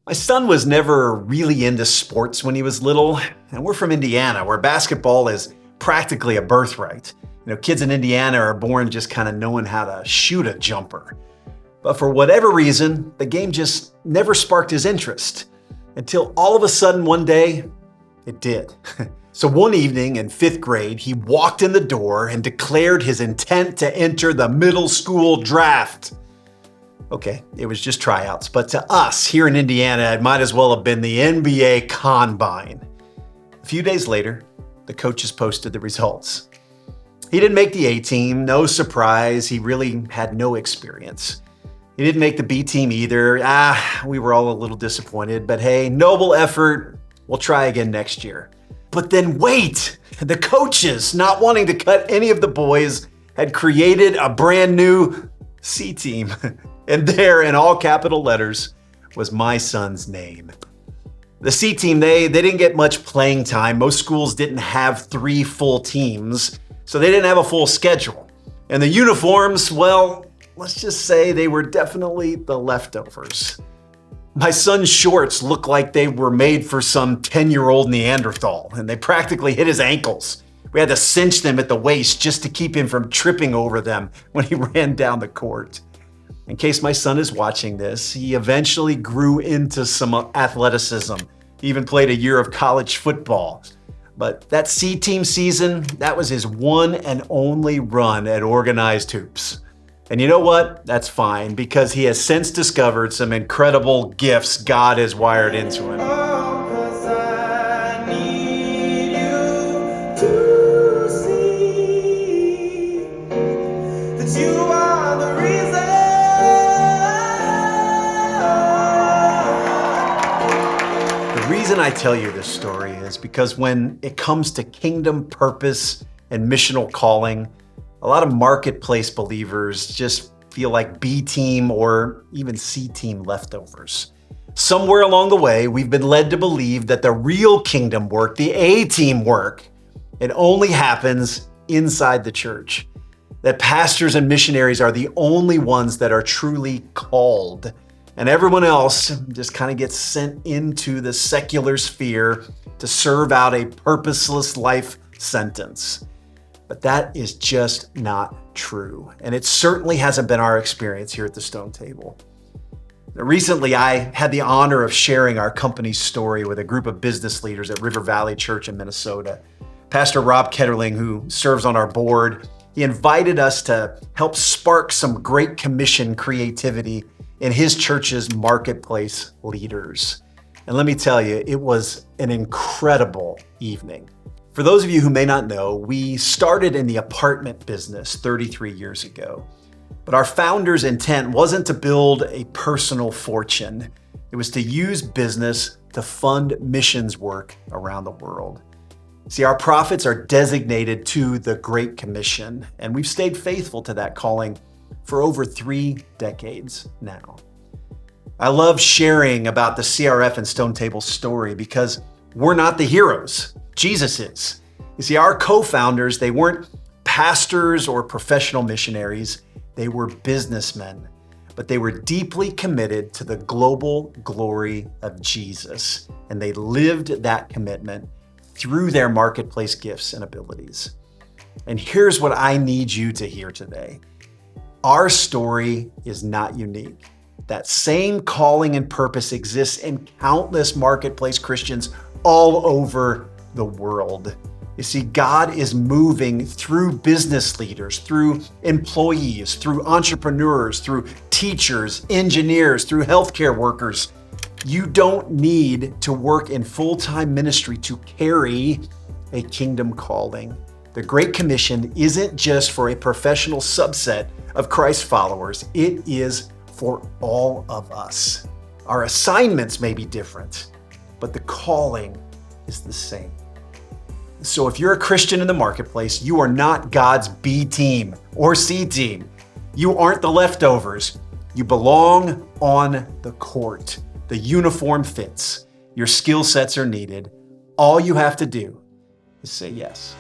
My son was never really into sports when he was little, and we're from Indiana, where basketball is practically a birthright. Kids in Indiana are born just kind of knowing how to shoot a jumper. But for whatever reason, the game just never sparked his interest, until all of a sudden one day, it did. So one evening in 5th grade, he walked in the door and declared his intent to enter the middle school draft. Okay, it was just tryouts, but to us here in Indiana, it might as well have been the NBA Combine. A few days later, the coaches posted the results. He didn't make the A team, no surprise, he really had no experience. He didn't make the B team either. We were all a little disappointed, but hey, noble effort, we'll try again next year. But then wait, the coaches, not wanting to cut any of the boys, had created a brand new C team. And there, in all capital letters, was my son's name. The C team, they didn't get much playing time. Most schools didn't have 3 full teams, so they didn't have a full schedule. And the uniforms, well, let's just say they were definitely the leftovers. My son's shorts looked like they were made for some 10-year-old Neanderthal, and they practically hit his ankles. We had to cinch them at the waist just to keep him from tripping over them when he ran down the court. In case my son is watching this, he eventually grew into some athleticism. He even played a year of college football. But that C team season, that was his one and only run at organized hoops. And you know what? That's fine, because he has since discovered some incredible gifts God has wired into him. The reason I tell you this story is because when it comes to kingdom purpose and missional calling, a lot of marketplace believers just feel like B team or even C team leftovers. Somewhere along the way, we've been led to believe that the real kingdom work, the A team work, it only happens inside the church. That pastors and missionaries are the only ones that are truly called. And everyone else just kind of gets sent into the secular sphere to serve out a purposeless life sentence. But that is just not true. And it certainly hasn't been our experience here at the Stone Table. Recently, I had the honor of sharing our company's story with a group of business leaders at River Valley Church in Minnesota. Pastor Rob Ketterling, who serves on our board, he invited us to help spark some Great Commission creativity in his church's marketplace leaders. And let me tell you, it was an incredible evening. For those of you who may not know, we started in the apartment business 33 years ago. But our founder's intent wasn't to build a personal fortune. It was to use business to fund missions work around the world. See, our profits are designated to the Great Commission, and we've stayed faithful to that calling for over 3 decades now. I love sharing about the CRF and Stone Table story because we're not the heroes. Jesus is. You see, our co-founders, they weren't pastors or professional missionaries. They were businessmen, but they were deeply committed to the global glory of Jesus, and they lived that commitment through their marketplace gifts and abilities. And here's what I need you to hear today. Our story is not unique. That same calling and purpose exists in countless marketplace Christians all over the world. You see, God is moving through business leaders, through employees, through entrepreneurs, through teachers, engineers, through healthcare workers. You don't need to work in full-time ministry to carry a kingdom calling. The Great Commission isn't just for a professional subset of Christ followers. It is for all of us. Our assignments may be different, but the calling is the same. So if you're a Christian in the marketplace, you are not God's B team or C team. You aren't the leftovers. You belong on the court. The uniform fits. Your skill sets are needed. All you have to do is say yes.